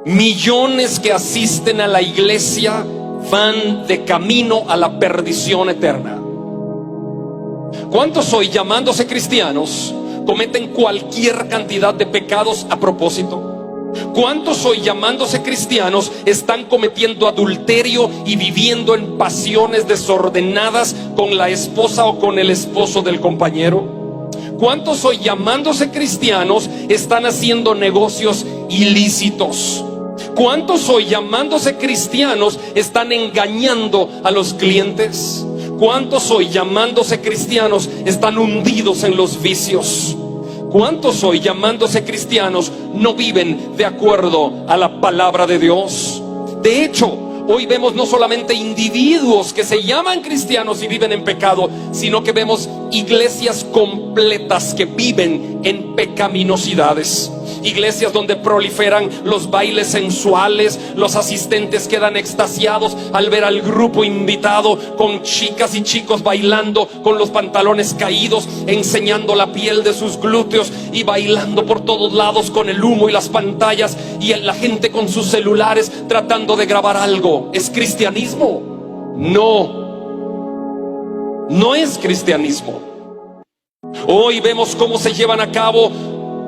Millones que asisten a la iglesia van de camino a la perdición eterna. ¿Cuántos hoy, llamándose cristianos, cometen cualquier cantidad de pecados a propósito? ¿Cuántos hoy, llamándose cristianos, están cometiendo adulterio y viviendo en pasiones desordenadas con la esposa o con el esposo del compañero? ¿Cuántos hoy, llamándose cristianos, están haciendo negocios ilícitos? ¿Cuántos hoy, llamándose cristianos, están engañando a los clientes? ¿Cuántos hoy, llamándose cristianos, están hundidos en los vicios? ¿Cuántos hoy, llamándose cristianos, no viven de acuerdo a la palabra de Dios? De hecho, hoy vemos no solamente individuos que se llaman cristianos y viven en pecado, sino que vemos iglesias completas que viven en pecaminosidades. Iglesias donde proliferan los bailes sensuales, los asistentes quedan extasiados al ver al grupo invitado con chicas y chicos bailando con los pantalones caídos, enseñando la piel de sus glúteos y bailando por todos lados con el humo y las pantallas, y la gente con sus celulares tratando de grabar algo. ¿Es cristianismo? No, no es cristianismo. Hoy vemos cómo se llevan a cabo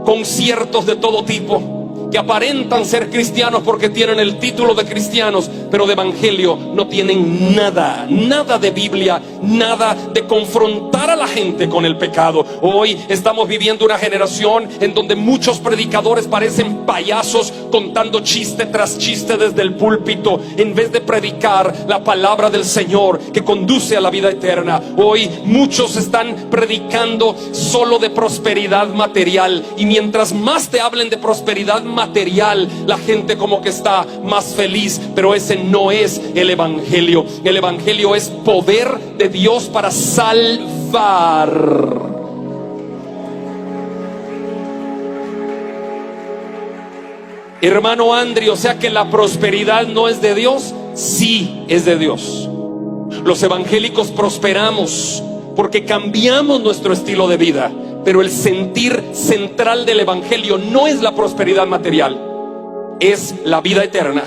conciertos de todo tipo que aparentan ser cristianos porque tienen el título de cristianos, pero de evangelio no tienen nada, nada de Biblia, nada de confrontar a la gente con el pecado. Hoy estamos viviendo una generación en donde muchos predicadores parecen payasos contando chiste tras chiste desde el púlpito, en vez de predicar la palabra del Señor que conduce a la vida eterna. Hoy muchos están predicando solo de prosperidad material, y mientras más te hablen de prosperidad material, la gente como que está más feliz, pero ese no es el evangelio. El evangelio es poder de Dios para salvar. Hermano Andri, o sea que la prosperidad no es de Dios. Sí, es de Dios. Los evangélicos prosperamos porque cambiamos nuestro estilo de vida, pero el sentir central del evangelio no es la prosperidad material, es la vida eterna.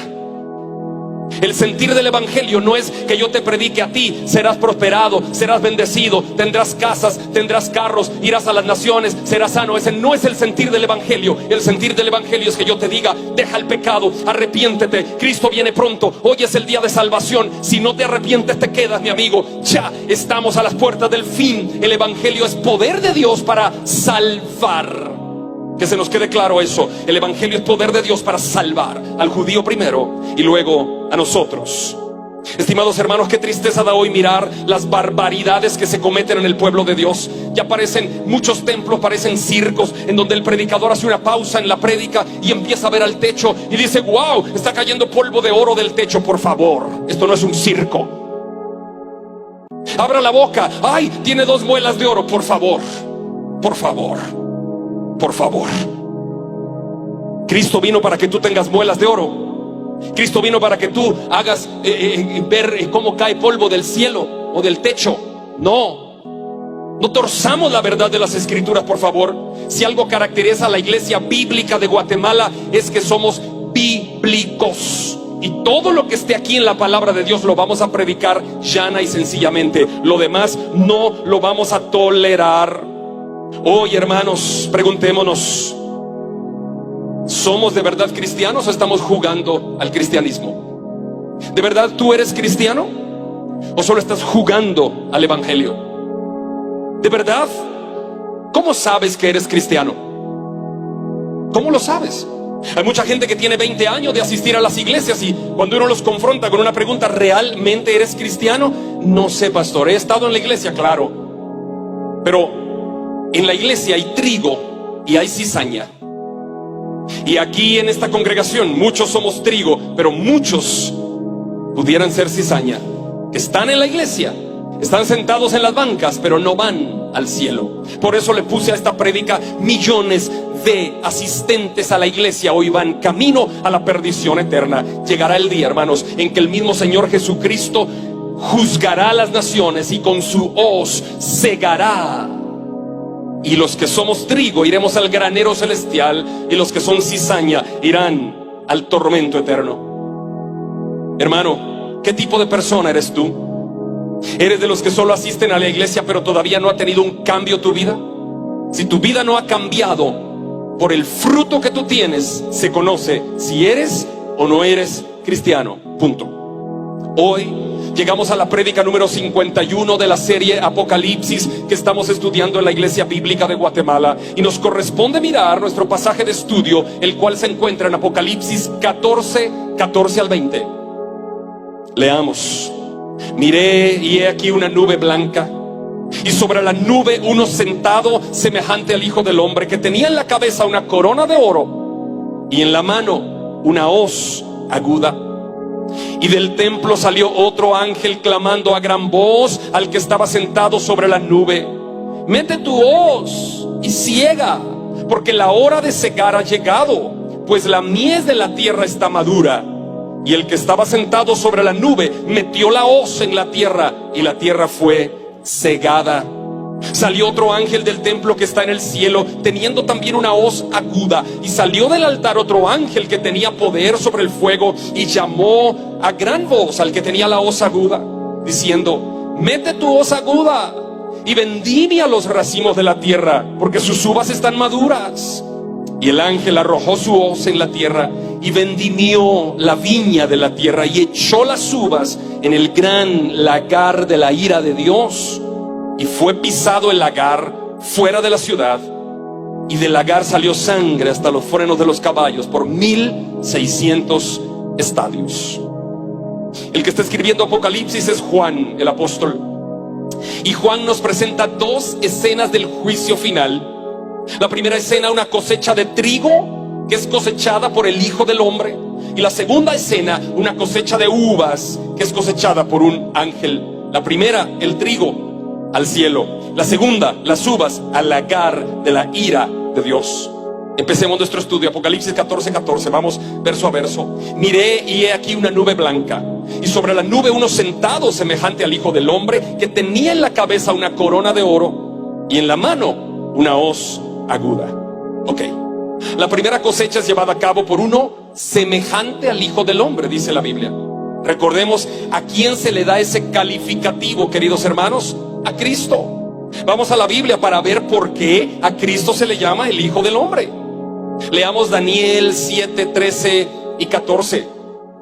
El sentir del evangelio no es que yo te predique a ti, serás prosperado, serás bendecido, tendrás casas, tendrás carros, irás a las naciones, serás sano. Ese no es el sentir del evangelio. El sentir del evangelio es que yo te diga: deja el pecado, arrepiéntete, Cristo viene pronto, hoy es el día de salvación. Si no te arrepientes te quedas, mi amigo. Ya estamos a las puertas del fin. El evangelio es poder de Dios para salvar. Que se nos quede claro eso. El evangelio es poder de Dios para salvar al judío primero y luego a nosotros. Estimados hermanos, qué tristeza da hoy mirar las barbaridades que se cometen en el pueblo de Dios. Ya parecen muchos templos, parecen circos, en donde el predicador hace una pausa en la prédica y empieza a ver al techo y dice: wow, está cayendo polvo de oro del techo. Por favor, esto no es un circo. Abra la boca: ay, tiene 2 muelas de oro. Por favor, por favor, por favor. Cristo vino para que tú tengas muelas de oro. Cristo vino para que tú hagas ver cómo cae polvo del cielo o del techo. No torzamos la verdad de las escrituras, por favor. Si algo caracteriza a la iglesia bíblica de Guatemala es que somos bíblicos. Y todo lo que esté aquí en la palabra de Dios lo vamos a predicar llana y sencillamente. Lo demás no lo vamos a tolerar. Hoy, hermanos, preguntémonos: ¿somos de verdad cristianos o estamos jugando al cristianismo? ¿De verdad tú eres cristiano o solo estás jugando al evangelio? ¿De verdad? ¿Cómo sabes que eres cristiano? ¿Cómo lo sabes? Hay mucha gente que tiene 20 años de asistir a las iglesias, y cuando uno los confronta con una pregunta: ¿realmente eres cristiano? No sé, pastor, he estado en la iglesia, claro, pero en la iglesia hay trigo y hay cizaña. Y aquí en esta congregación muchos somos trigo, pero muchos pudieran ser cizaña, que están en la iglesia, están sentados en las bancas, pero no van al cielo. Por eso le puse a esta prédica: millones de asistentes a la iglesia hoy van camino a la perdición eterna. Llegará el día, hermanos, en que el mismo Señor Jesucristo juzgará a las naciones y con su hoz cegará. Y los que somos trigo iremos al granero celestial, y los que son cizaña irán al tormento eterno. Hermano, ¿qué tipo de persona eres tú? ¿Eres de los que solo asisten a la iglesia pero todavía no ha tenido un cambio tu vida? Si tu vida no ha cambiado, por el fruto que tú tienes se conoce si eres o no eres cristiano. Punto. Hoy llegamos a la prédica número 51 de la serie Apocalipsis que estamos estudiando en la Iglesia Bíblica de Guatemala, y nos corresponde mirar nuestro pasaje de estudio, el cual se encuentra en Apocalipsis 14, 14 al 20. Leamos. Miré y he aquí una nube blanca, y sobre la nube uno sentado semejante al Hijo del Hombre, que tenía en la cabeza una corona de oro y en la mano una hoz aguda. Y del templo salió otro ángel clamando a gran voz al que estaba sentado sobre la nube: mete tu hoz y ciega, porque la hora de cegar ha llegado, pues la mies de la tierra está madura. Y el que estaba sentado sobre la nube metió la hoz en la tierra, y la tierra fue cegada. Salió otro ángel del templo que está en el cielo, teniendo también una hoz aguda. Y salió del altar otro ángel que tenía poder sobre el fuego, y llamó a gran voz al que tenía la hoz aguda, diciendo: mete tu hoz aguda y vendimia los racimos de la tierra, porque sus uvas están maduras. Y el ángel arrojó su hoz en la tierra y vendimió la viña de la tierra, y echó las uvas en el gran lagar de la ira de Dios. Y fue pisado el lagar fuera de la ciudad, y del lagar salió sangre hasta los frenos de los caballos por 1600 estadios. El que está escribiendo Apocalipsis es Juan, el apóstol. Y Juan nos presenta dos escenas del juicio final. La primera escena, una cosecha de trigo que es cosechada por el Hijo del Hombre. Y la segunda escena, una cosecha de uvas que es cosechada por un ángel. La primera, el trigo al cielo. La segunda, las uvas al lagar de la ira de Dios. Empecemos nuestro estudio. Apocalipsis 14, 14. Vamos verso a verso. Miré y he aquí una nube blanca, y sobre la nube uno sentado semejante al Hijo del Hombre, que tenía en la cabeza una corona de oro y en la mano una hoz aguda. Ok. La primera cosecha es llevada a cabo por uno semejante al Hijo del Hombre, dice la Biblia. Recordemos a quién se le da ese calificativo, queridos hermanos. A Cristo. Vamos a la Biblia para ver por qué a Cristo se le llama el Hijo del Hombre. Leamos Daniel 7, 13 y 14.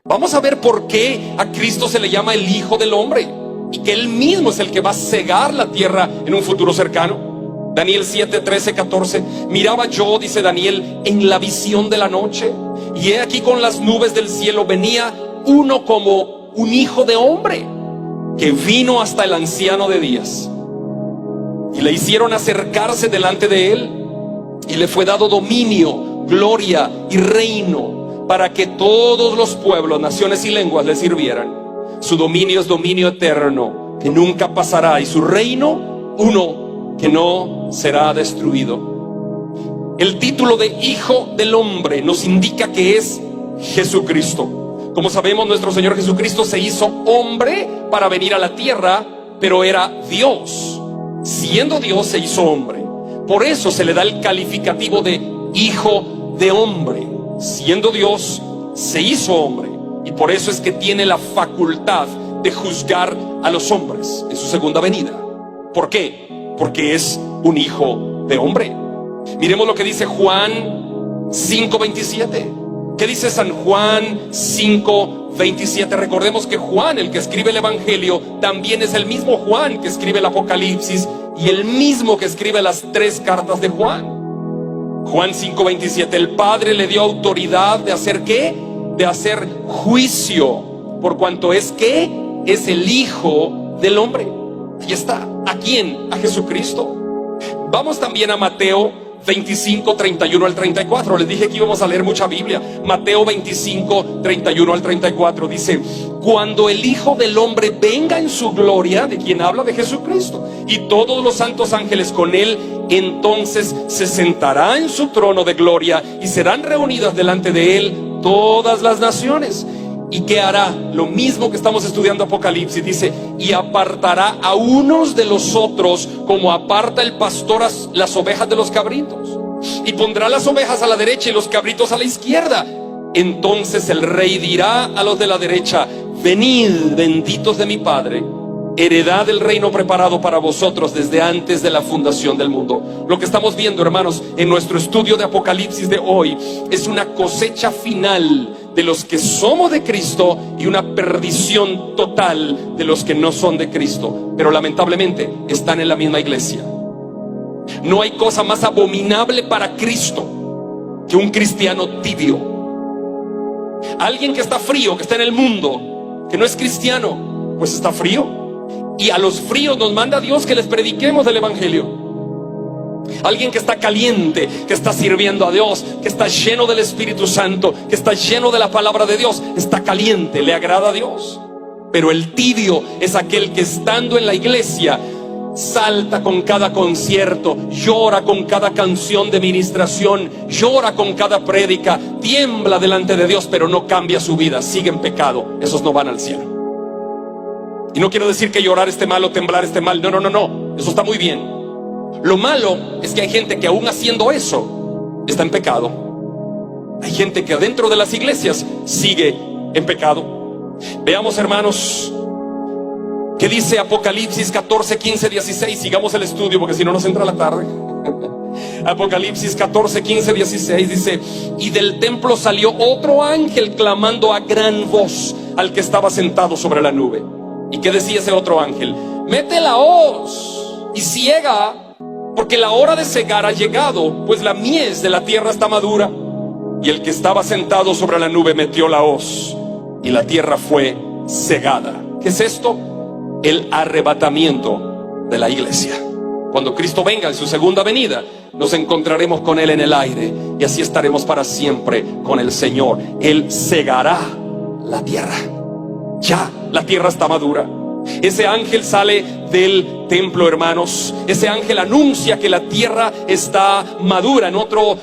Vamos a ver por qué a Cristo se le llama el Hijo del Hombre, y que Él mismo es el que va a cegar la tierra en un futuro cercano. Daniel 7, 13, 14. Miraba yo, dice Daniel, en la visión de la noche, y he aquí con las nubes del cielo venía uno como un hijo de hombre, que vino hasta el anciano de días, y le hicieron acercarse delante de él, y le fue dado dominio, gloria y reino, para que todos los pueblos, naciones y lenguas le sirvieran. Su dominio es dominio eterno, que nunca pasará, y su reino uno que no será destruido. El título de Hijo del Hombre nos indica que es Jesucristo. Como sabemos, nuestro Señor Jesucristo se hizo hombre para venir a la tierra, pero era Dios. Siendo Dios, se hizo hombre. Por eso se le da el calificativo de Hijo de Hombre. Siendo Dios, se hizo hombre, y por eso es que tiene la facultad de juzgar a los hombres en su segunda venida. ¿Por qué? Porque es un Hijo de Hombre. Miremos lo que dice Juan 5:27. ¿Qué dice San Juan 5:27? Recordemos que Juan, el que escribe el Evangelio, también es el mismo Juan que escribe el Apocalipsis, y el mismo que escribe las 3 cartas de Juan. Juan 5:27. El Padre le dio autoridad de hacer ¿qué? De hacer juicio, por cuanto es ¿qué? Es el Hijo del Hombre. Ahí está. ¿A quién? A Jesucristo. Vamos también a Mateo 25, 31 al 34. Les dije que íbamos a leer mucha Biblia. Mateo 25, 31 al 34 dice: cuando el Hijo del Hombre venga en su gloria, ¿de quién habla? De Jesucristo, y todos los santos ángeles con él, entonces se sentará en su trono de gloria, y serán reunidas delante de él todas las naciones. ¿Y qué hará? Lo mismo que estamos estudiando Apocalipsis. Dice: y apartará a unos de los otros, como aparta el pastor a las ovejas de los cabritos, y pondrá las ovejas a la derecha y los cabritos a la izquierda. Entonces el rey dirá a los de la derecha: venid, benditos de mi Padre, heredad del reino preparado para vosotros desde antes de la fundación del mundo. Lo que estamos viendo, hermanos, en nuestro estudio de Apocalipsis de hoy, es una cosecha final de los que somos de Cristo y una perdición total de los que no son de Cristo, pero lamentablemente están en la misma iglesia. No hay cosa más abominable para Cristo que un cristiano tibio. Alguien que está frío, que está en el mundo, que no es cristiano, pues está frío. Y a los fríos nos manda Dios que les prediquemos el evangelio. Alguien que está caliente, que está sirviendo a Dios, que está lleno del Espíritu Santo, que está lleno de la palabra de Dios, está caliente, le agrada a Dios. Pero el tibio es aquel que, estando en la iglesia, salta con cada concierto, llora con cada canción de ministración, llora con cada prédica, tiembla delante de Dios, pero no cambia su vida, sigue en pecado. Esos no van al cielo. Y no quiero decir que llorar esté mal o temblar esté mal. No, eso está muy bien. Lo malo es que hay gente que, aún haciendo eso, está en pecado. Hay gente que adentro de las iglesias sigue en pecado. Veamos, hermanos, ¿qué dice Apocalipsis 14, 15, 16? Sigamos el estudio porque si no nos entra la tarde. Apocalipsis 14, 15, 16 dice: y del templo salió otro ángel clamando a gran voz al que estaba sentado sobre la nube. ¿Y qué decía ese otro ángel? Mete la hoz y ciega, porque la hora de cegar ha llegado, pues la mies de la tierra está madura. Y el que estaba sentado sobre la nube metió la hoz, y la tierra fue cegada. ¿Qué es esto? El arrebatamiento de la iglesia. Cuando Cristo venga en su segunda venida, nos encontraremos con Él en el aire, y así estaremos para siempre con el Señor. Él cegará la tierra. Ya la tierra está madura. Ese ángel sale del templo, hermanos. Ese ángel anuncia que la tierra está madura. En otro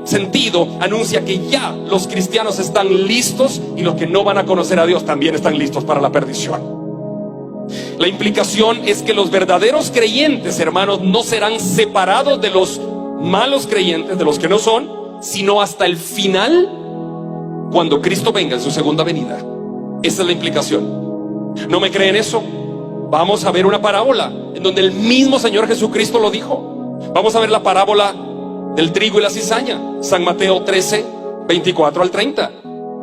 sentido, anuncia que ya los cristianos están listos, y los que no van a conocer a Dios también están listos para la perdición. La implicación es que los verdaderos creyentes, hermanos, no serán separados de los malos creyentes, de los que no son, sino hasta el final, cuando Cristo venga en su segunda venida. Esa es la implicación. ¿No me creen eso? Vamos a ver una parábola en donde el mismo Señor Jesucristo lo dijo. Vamos a ver la parábola del trigo y la cizaña, San Mateo 13, 24 al 30.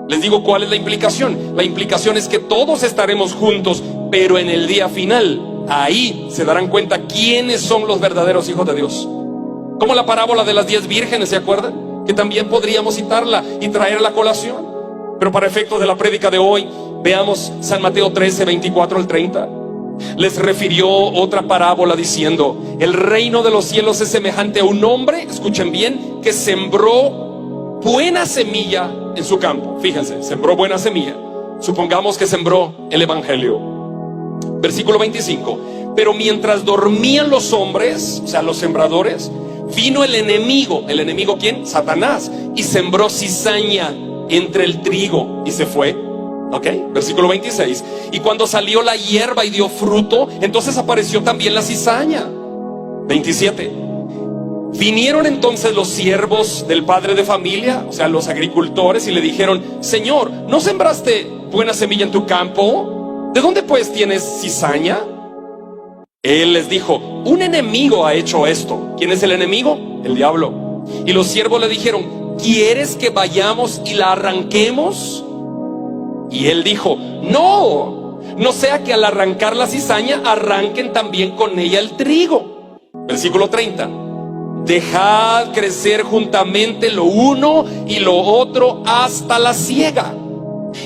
Les digo cuál es la implicación. La implicación es que todos estaremos juntos, pero en el día final, ahí se darán cuenta quiénes son los verdaderos hijos de Dios. Como la parábola de las 10 vírgenes, ¿se acuerdan? Que también podríamos citarla y traerla a colación. Pero para efectos de la prédica de hoy, veamos San Mateo 13, 24 al 30. Les refirió otra parábola diciendo: el reino de los cielos es semejante a un hombre, escuchen bien, que sembró buena semilla en su campo. Fíjense, sembró buena semilla. Supongamos que sembró el evangelio. Versículo 25. Pero mientras dormían los hombres, o sea, los sembradores, vino el enemigo. ¿El enemigo quién? Satanás. Y sembró cizaña entre el trigo y se fue. Ok, versículo 26. Y cuando salió la hierba y dio fruto, entonces apareció también la cizaña. 27. Vinieron entonces los siervos del padre de familia, o sea, los agricultores, y le dijeron: Señor, ¿no sembraste buena semilla en tu campo? ¿De dónde pues tienes cizaña? Él les dijo: un enemigo ha hecho esto. ¿Quién es el enemigo? El diablo. Y los siervos le dijeron: ¿quieres que vayamos y la arranquemos? Y él dijo: no, no sea que al arrancar la cizaña arranquen también con ella el trigo. Versículo 30. Dejad crecer juntamente lo uno y lo otro hasta la siega.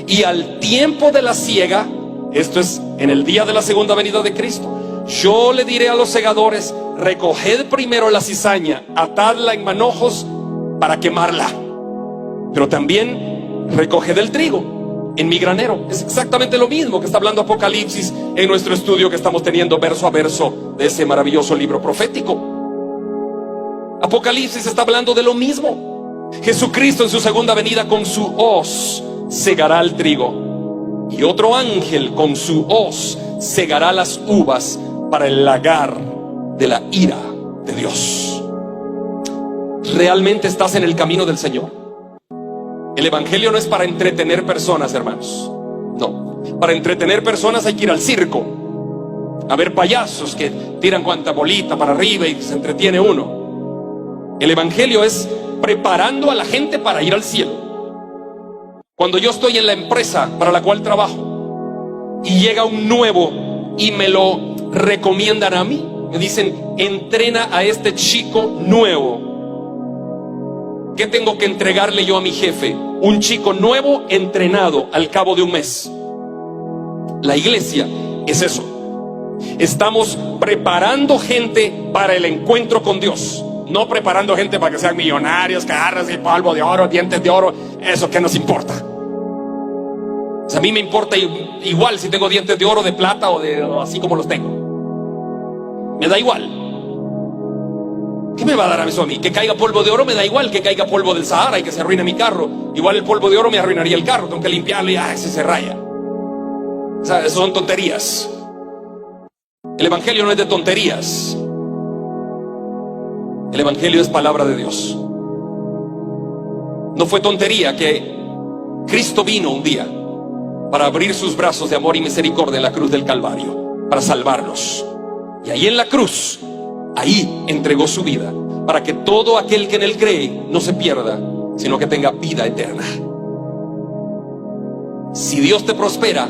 Y al tiempo de la siega, esto es en el día de la segunda venida de Cristo, yo le diré a los segadores: recoged primero la cizaña, atadla en manojos para quemarla, pero también recoged el trigo en mi granero. Es exactamente lo mismo que está hablando Apocalipsis en nuestro estudio que estamos teniendo verso a verso de ese maravilloso libro profético. Apocalipsis está hablando de lo mismo. Jesucristo en su segunda venida con su hoz segará el trigo, y otro ángel con su hoz segará las uvas para el lagar de la ira de Dios. ¿Realmente estás en el camino del Señor? El evangelio no es para entretener personas, hermanos. No, para entretener personas hay que ir al circo, a ver payasos que tiran cuanta bolita para arriba y se entretiene uno. El evangelio es preparando a la gente para ir al cielo. Cuando yo estoy en la empresa para la cual trabajo y llega un nuevo y me lo recomiendan a mí, me dicen, entrena a este chico nuevo. ¿Qué tengo que entregarle yo a mi jefe? Un chico nuevo entrenado al cabo de un mes. La iglesia es eso. Estamos preparando gente para el encuentro con Dios. No preparando gente para que sean millonarios, carros y polvo de oro, dientes de oro. Eso que nos importa. O sea, a mí me importa igual si tengo dientes de oro, de plata o así como los tengo. Me da igual. ¿Qué me va a dar eso a mí? Que caiga polvo de oro me da igual que caiga polvo del Sahara y que se arruine mi carro. Igual el polvo de oro me arruinaría el carro. Tengo que limpiarlo y ese se raya. O sea, eso son tonterías. El evangelio no es de tonterías. El evangelio es palabra de Dios. No fue tontería que Cristo vino un día para abrir sus brazos de amor y misericordia en la cruz del Calvario, para salvarnos. Y ahí en la cruz, ahí entregó su vida, para que todo aquel que en él cree no se pierda, sino que tenga vida eterna. Si Dios te prospera,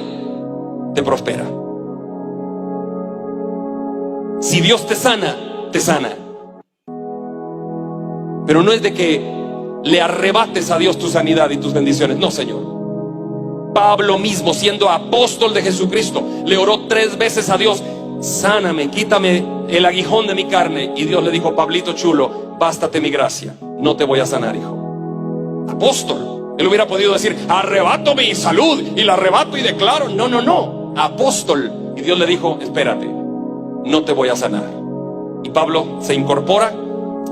te prospera. Si Dios te sana, te sana. Pero no es de que le arrebates a Dios tu sanidad y tus bendiciones. No, Señor. Pablo mismo, siendo apóstol de Jesucristo, le oró 3 veces a Dios: sáname, quítame el aguijón de mi carne. Y Dios le dijo: Pablito chulo, bástate mi gracia, no te voy a sanar, hijo. Apóstol. Él hubiera podido decir: arrebato mi salud y la arrebato y declaro. No, no, no. Apóstol. Y Dios le dijo: espérate, no te voy a sanar. Y Pablo se incorpora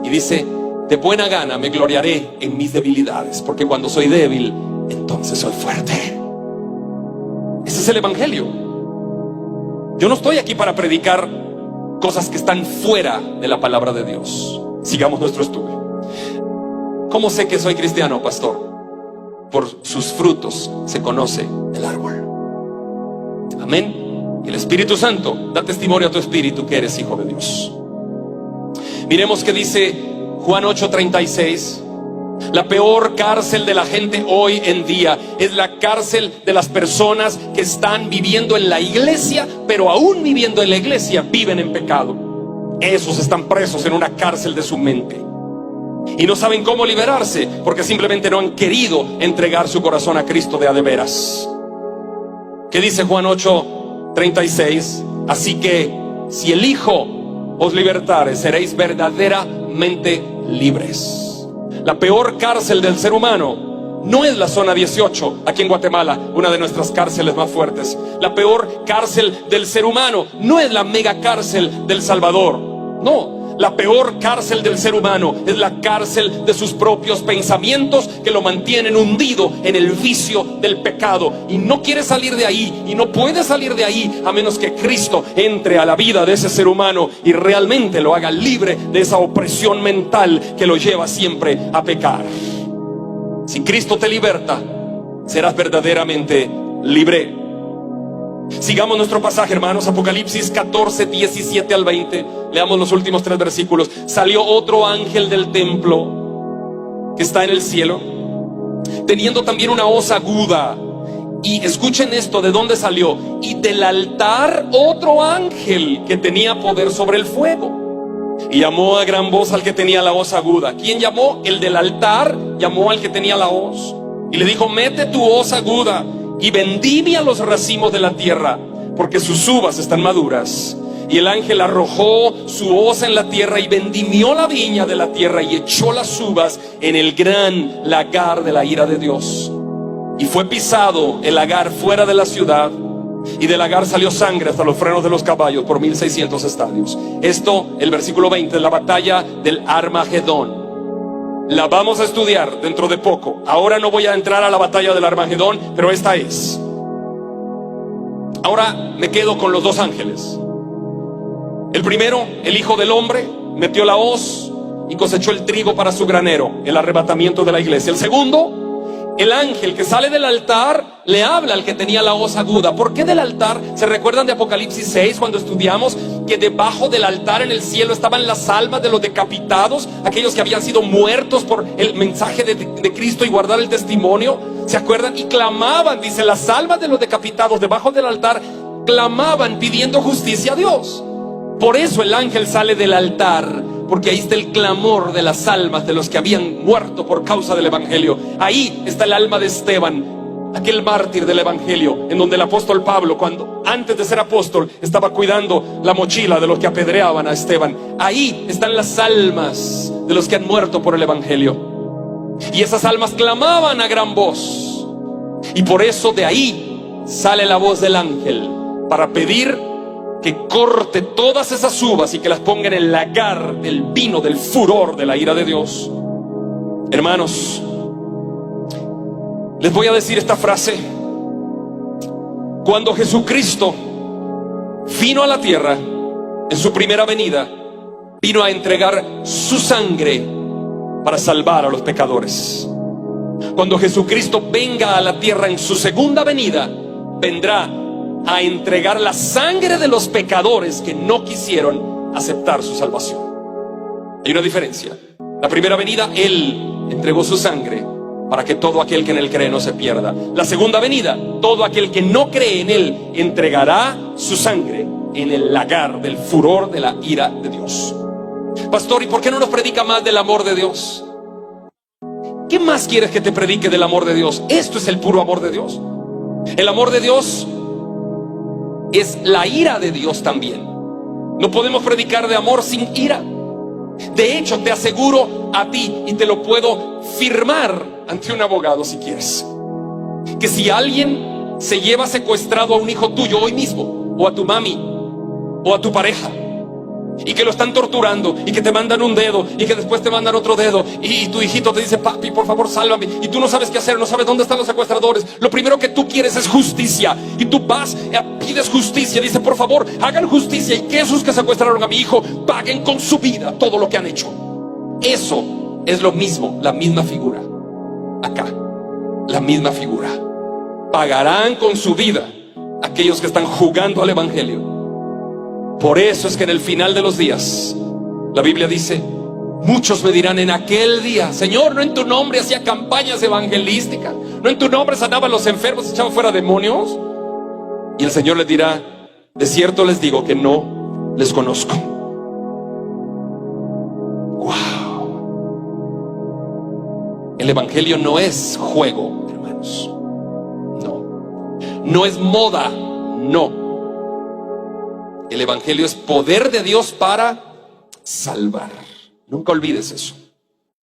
y dice: de buena gana me gloriaré en mis debilidades, porque cuando soy débil, entonces soy fuerte. Ese es el evangelio. Yo no estoy aquí para predicar cosas que están fuera de la palabra de Dios. Sigamos nuestro estudio. ¿Cómo sé que soy cristiano, pastor? Por sus frutos se conoce el árbol. Amén. Y el Espíritu Santo da testimonio a tu espíritu que eres hijo de Dios. Miremos que dice Juan 8:36. La peor cárcel de la gente hoy en día es la cárcel de las personas que están viviendo en la iglesia, pero aún viviendo en la iglesia viven en pecado. Esos están presos en una cárcel de su mente y no saben cómo liberarse, porque simplemente no han querido entregar su corazón a Cristo de a de veras. ¿Qué dice Juan 8:36? Así que si el Hijo os libertare, seréis verdaderamente libres. La peor cárcel del ser humano no es la zona 18 aquí en Guatemala, una de nuestras cárceles más fuertes. La peor cárcel del ser humano no es la mega cárcel del Salvador. No, la peor cárcel del ser humano es la cárcel de sus propios pensamientos, que lo mantienen hundido en el vicio del pecado, y no quiere salir de ahí, y no puede salir de ahí a menos que Cristo entre a la vida de ese ser humano y realmente lo haga libre de esa opresión mental que lo lleva siempre a pecar. Si Cristo te liberta, serás verdaderamente libre. Sigamos nuestro pasaje, hermanos. Apocalipsis 14, 17 al 20. Leamos los últimos 3 versículos. Salió otro ángel del templo que está en el cielo, teniendo también una hoz aguda. Y escuchen esto, ¿de dónde salió? Y del altar otro ángel que tenía poder sobre el fuego. Y llamó a gran voz al que tenía la hoz aguda. ¿Quién llamó? El del altar llamó al que tenía la hoz y le dijo: mete tu hoz aguda y vendimia los racimos de la tierra, porque sus uvas están maduras. Y el ángel arrojó su hoz en la tierra y vendimió la viña de la tierra y echó las uvas en el gran lagar de la ira de Dios. Y fue pisado el lagar fuera de la ciudad, y del lagar salió sangre hasta los frenos de los caballos por 1600 estadios. Esto, el versículo 20, es la batalla del Armagedón. La vamos a estudiar dentro de poco. Ahora no voy a entrar a la batalla del Armagedón, pero esta es. Ahora me quedo con los 2 ángeles. El primero, el Hijo del Hombre, metió la hoz y cosechó el trigo para su granero, el arrebatamiento de la iglesia. El segundo, El ángel que sale del altar le habla al que tenía la hoz aguda. ¿Por qué del altar? ¿Se recuerdan de Apocalipsis 6 cuando estudiamos que debajo del altar en el cielo estaban las almas de los decapitados, aquellos que habían sido muertos por el mensaje de Cristo y guardar el testimonio? ¿Se acuerdan? Y clamaban, dice, las almas de los decapitados debajo del altar clamaban pidiendo justicia a Dios. Por eso el ángel sale del altar, porque ahí está el clamor de las almas de los que habían muerto por causa del evangelio. Ahí está el alma de Esteban, aquel mártir del evangelio, en donde el apóstol Pablo, cuando antes de ser apóstol, estaba cuidando la mochila de los que apedreaban a Esteban. Ahí están las almas de los que han muerto por el evangelio. Y esas almas clamaban a gran voz. Y por eso de ahí sale la voz del ángel para pedir que corte todas esas uvas y que las ponga en el lagar del vino del furor de la ira de Dios. Hermanos, les voy a decir esta frase. Cuando Jesucristo vino a la tierra en su primera venida, vino a entregar su sangre para salvar a los pecadores. Cuando Jesucristo venga a la tierra en su segunda venida, vendrá a entregar la sangre de los pecadores que no quisieron aceptar su salvación. Hay una diferencia. La primera venida, Él entregó su sangre para que todo aquel que en Él cree no se pierda. La segunda venida, todo aquel que no cree en Él entregará su sangre en el lagar del furor de la ira de Dios. Pastor, ¿y por qué no nos predica más del amor de Dios? ¿Qué más quieres que te predique del amor de Dios? Esto es el puro amor de Dios. El amor de Dios es la ira de Dios también. No podemos predicar de amor sin ira. De hecho, te aseguro a ti, y te lo puedo firmar ante un abogado si quieres, que si alguien se lleva secuestrado a un hijo tuyo hoy mismo, o a tu mami, o a tu pareja, y que lo están torturando, y que te mandan un dedo, y que después te mandan otro dedo, y tu hijito te dice: papi, por favor, sálvame, y tú no sabes qué hacer, no sabes dónde están los secuestradores. Lo primero que tú quieres es justicia, y tú vas, pides justicia, dice: por favor, hagan justicia, y que esos que secuestraron a mi hijo paguen con su vida todo lo que han hecho. Eso es lo mismo, la misma figura. Acá, la misma figura. Pagarán con su vida aquellos que están jugando al evangelio. Por eso es que en el final de los días, la Biblia dice: muchos me dirán en aquel día: Señor, ¿no en tu nombre hacía campañas evangelísticas? ¿No en tu nombre sanaban los enfermos, echaban fuera demonios? Y el Señor les dirá: de cierto les digo que no les conozco. Wow. El evangelio no es juego, hermanos. No. No es moda. No. El evangelio es poder de Dios para salvar. Nunca olvides eso.